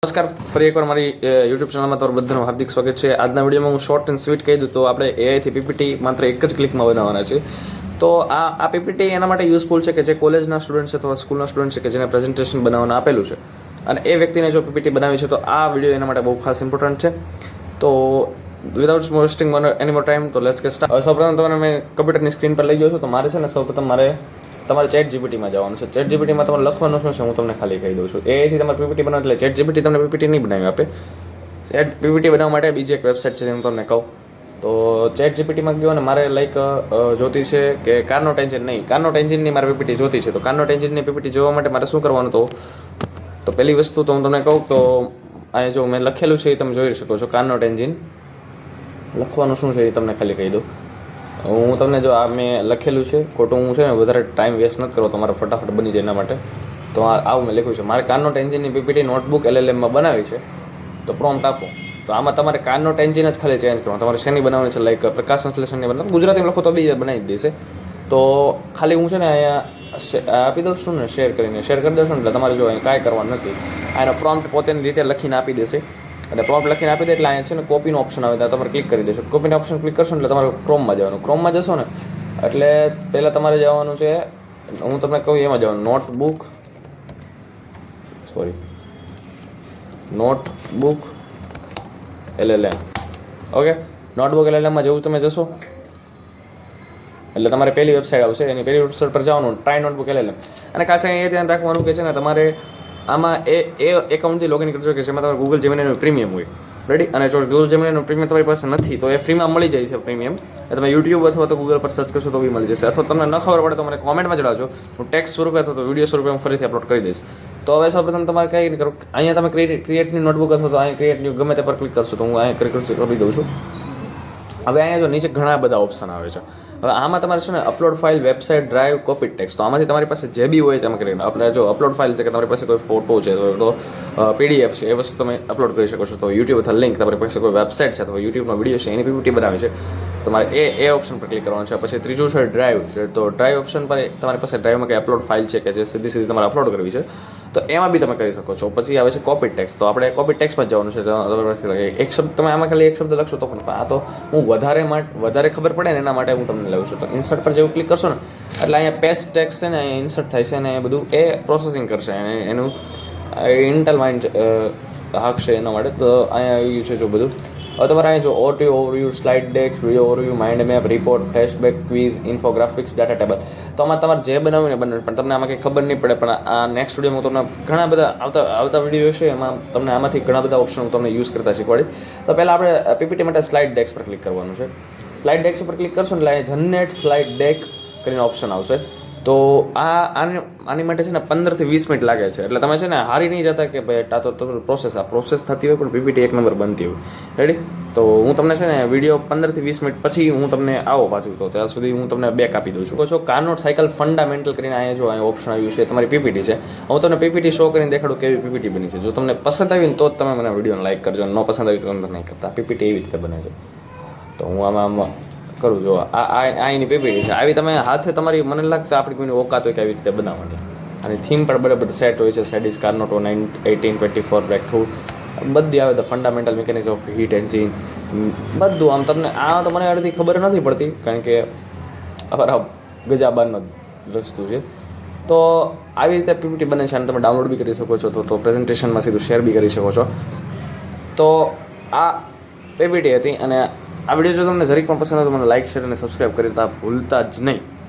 નમસ્કાર, ફરી એકવાર મારી યુટ્યુબ ચેનલમાં તમારું બધાનું હાર્દિક સ્વાગત છે. આજના વિડીયોમાં હું શોર્ટ એન્ડ સ્વીટ કહી દઉં તો આપણે એઆઈથી પીપીટી માત્ર એક જ ક્લિકમાં બનાવવાના છે. તો આ પીપીટી એના માટે યુઝફુલ છે કે જે કોલેજના સ્ટુડન્ટ છે અથવા સ્કૂલના સ્ટુડન્ટ છે કે જેને પ્રેઝન્ટેશન બનાવવાનું આપેલું છે અને એ વ્યક્તિને જો પીપીટી બનાવી છે તો આ વિડીયો એના માટે બહુ ખાસ ઇમ્પોર્ટન્ટ છે. તો વિધાઉટ વેસ્ટિંગ એની મોર ટાઈમ તો લેટ્સ ગેટ સ્ટાર્ટ. સૌપ્રથમ તમને મેં કમ્પ્યુટરની સ્ક્રીન પર લઈ ગયો છું. તો મારે છે ને સૌપ્રથમ તમારે ચેટ જીપીટીમાં જવાનું છે. ચેટ જીપીટીમાં તમારે લખવાનું શું છે હું તમને ખાલી કહી દઉં છું. એથી તમારે પીપીટી બનાવો એટલે ચેટ જીપીટી તમને પીપીટી નહીં બનાવી આપે. ચેટ પીપીટી બનાવવા માટે બીજી એક વેબસાઇટ છે હું તમને કહું. તો ચેટ જીપીટીમાં ગયો અને મારે જોતી છે કે કાર્નોટ એન્જિનની મારે પીપીટી જોતી છે. તો કાર્નોટ એન્જિનની પીપીટી જોવા માટે મારે શું કરવાનું તો પહેલી વસ્તુ તો હું તમને કહું તો અહીંયા જો મેં લખેલું છે એ તમે જોઈ શકો છો. કાર્નોટ એન્જિન લખવાનું શું છે એ તમને ખાલી કહી દઉં. હું તમને જો આ મેં લખેલું છે ખોટું, હું છે ને વધારે ટાઈમ વેસ્ટ નથી કરવો, તમારે ફટાફટ બની જાય એના માટે. તો આવું મેં લખ્યું છે. મારે કાર્નોટ એન્જિનની પીપીટી નોટબુક LLMમાં બનાવી છે. તો પ્રોમ્પ્ટ આપો તો આમાં તમારે કાર્નોટ એન્જિન જ ખાલી ચેન્જ કરવાનું. તમારે શેની બનાવવાની છે, લાઈક પ્રકાશ સંશ્લેષણની બનાવ, ગુજરાતીમાં લખો તો બી બનાવી જ દેશે. તો ખાલી હું છે ને અહીંયા આપી દઉં છું ને શેર કરી દઉં છું ને એટલે તમારે જો અહીં કાંઈ કરવાનું નથી. આનો પ્રોમ્પ્ટ પોતાની રીતે લખીને આપી દેશે અને પ્રોમ્પ્ટ લખીને આપી દે એટલે અહીંયા છે ને કોપીનો ઓપ્શન આવે ત્યાં તમારે ક્લિક કરી દેશો. કોપીનો ઓપ્શન ક્લિક કરશો એટલે તમારે ક્રોમમાં જવાનું. ક્રોમમાં જશો ને એટલે પહેલાં તમારે જવાનું છે, હું તમને કહું એમાં જવાનું, નોટબુક LLM. ઓકે, નોટબુક LLMમાં જેવું તમે જશો એટલે તમારે પહેલી વેબસાઇટ આવશે. એની પહેલી વેબસાઇટ પર જવાનું, ટ્રાય નોટબુક LLM. અને ખાસ અહીંયા એ ધ્યાન રાખવાનું કે છે ને તમારે આમાં એ એકાઉન્ટથી લોગિન કરજો કે જેમાં તમારે ગૂગલ જેમિનીનું પ્રીમિયમ હોય. રેડી? અને જો ગૂગલ જેમિનીનું પ્રીમિયમ તમારી પાસે નથી તો એ ફ્રીમાં મળી જાય છે પ્રીમિયમ. તમે યુટ્યુબ અથવા તો ગૂગલ પર સર્ચ કરશો તો બી મળી જશે. અથવા તમને ન ખબર પડે તો મને કોમેન્ટમાં જણાવજો, હું ટેક્સ્ટ સ્વરૂપે અથવા તો વિડીયો સ્વરૂપે હું ફરીથી અપલોડ કરી દઈશ. તો હવે સૌપ્રથમ તમારે કંઈ નહીં કરો, અહીંયા તમે ક્રિએટની નોટબુક અથવા તો અહીંયા ક્રિએટની ગમે તે પર ક્લિક કરશો તો હું અહીંયા કરી દઉં છું. હવે અહીંયા જો નીચે ઘણા બધા ઓપ્શન આવે છે. હવે આમાં તમારે છે ને upload file, website, drive, copy text. તો આમાંથી તમારી પાસે જે બી હોય તમે કરીને આપણે જો અપલોડ ફાઇલ છે કે તમારી પાસે કોઈ ફોટો છે તો PDF છે એ વસ્તુ તમે અપલોડ કરી શકો છો. તો યુટ્યુબ અથવા લિંક, તમારી પાસે કોઈ વેબસાઇટ છે અથવા યુટ્યુબનો વિડીયો છે એની પીપીટી બનાવી છે તમારે એ ઓપ્શન પર ક્લિક કરવાનું છે. પછી ત્રીજું છે ડ્રાઈવ. તો ડ્રાઈવ ઓપ્શન પર તમારી પાસે ડ્રાઈવમાં કંઈ અપલોડ ફાઇલ છે કે જે સીધી તમારે અપલોડ કરવી છે તો એમાં બી તમે કરી શકો છો. પછી આવે છે કોપી ટેક્સ્ટ. તો આપણે કોપી ટેક્સ્ટમાં જવાનું છે. એક શબ્દ તમે આમાં ખાલી એક શબ્દ લખશો તો પણ આ તો હું વધારે ખબર પડે ને એના માટે હું તમને લઉં છું. તો ઇન્સર્ટ પર જેવું ક્લિક કરશો ને એટલે અહીંયા પેસ્ટ ટેક્સ્ટ છે ને અહીંયા ઇન્સર્ટ થાય છે અને એ બધું એ પ્રોસેસિંગ કરશે. એનું ઇન્ટેલ માઇન્ડ હાકશે એના માટે. તો અહીંયા આવી ગયું છે જો બધું. હવે તમારે અહીંયા જો overview, slide deck, video overview, mind map, report, flashback, quiz, infographics, data table. તો આમાં તમારે જે બનાવ્યું ને બને, પણ તમને આમાં કંઈ ખબર નહીં પડે. પણ આ નેક્સ્ટ વિડીયોમાં તમને ઘણા બધા આવતા વિડીયો છે એમાં તમને આમાંથી ઘણા બધા ઓપ્શન હું તમને યુઝ કરતા શીખવાડીશ. તો પહેલાં આપણે પીપીટી માટે સ્લાઇડ ડેક્સ પર ક્લિક કરવાનું છે. સ્લાઇડ ડેક્સ ઉપર ક્લિક કરશો એટલે અહીંયા જનરેટ સ્લાઇડ ડેક કરીને ઓપ્શન આવશે. તો આની માટે છે ને 15 થી 20 મિનિટ લાગે છે. એટલે તમે છે ને હારી નહીં જતા કે ભાઈ આ તો પ્રોસેસ થતી હોય પણ પીપીટી એક નંબર બનતી હોય. રેડી? તો હું તમને છે ને વિડીયો 15 થી 20 મિનિટ પછી હું તમને આવો પાછું તો ત્યાં સુધી હું તમને બેક આપી દઉં છું. છો કાર્નોટ સાયકલ ફંડામેન્ટલ કરીને અહીંયા ઓપ્શન આવ્યું છે, તમારી પીપીટી છે. હું તમને પીપીટી શો કરીને દેખાડું કેવી પીપીટી બની છે. જો તમને પસંદ આવી ને તો જ તમે મને વિડીયોને લાઈક કરજો, ન પસંદ આવી તો તમને નહીં કરતા. પીપીટી એવી રીતે બને છે. તો હું આમાં કરું જો આ એની પીપીટી છે. આવી તમે હાથે તમારી મને લાગતા આપણી કોઈની ઓકાત હોય કે આવી રીતે બનાવવાની. અને થીમ પણ બરાબર સેટ હોય છે. સેડિસ કાર્નોટ 1824 બ્રેક થ્રુ બધી આવે. The fundamental mechanism of heat engine બધું. આમ તમને આ તો મને અડધી ખબર નથી પડતી કારણ કે અમારા ગજાબારનો વસ્તુ છે. તો આવી રીતે પીપીટી બને છે અને તમે ડાઉનલોડ બી કરી શકો છો. તો પ્રેઝન્ટેશનમાં સીધું શેર બી કરી શકો છો. તો આ પીપીટી હતી અને આ વિડીયો જો તમને જરીક પણ પસંદ આવે તો મને લાઈક, શેર અને સબસ્ક્રાઈબ કરી ભૂલતા જ નહીં.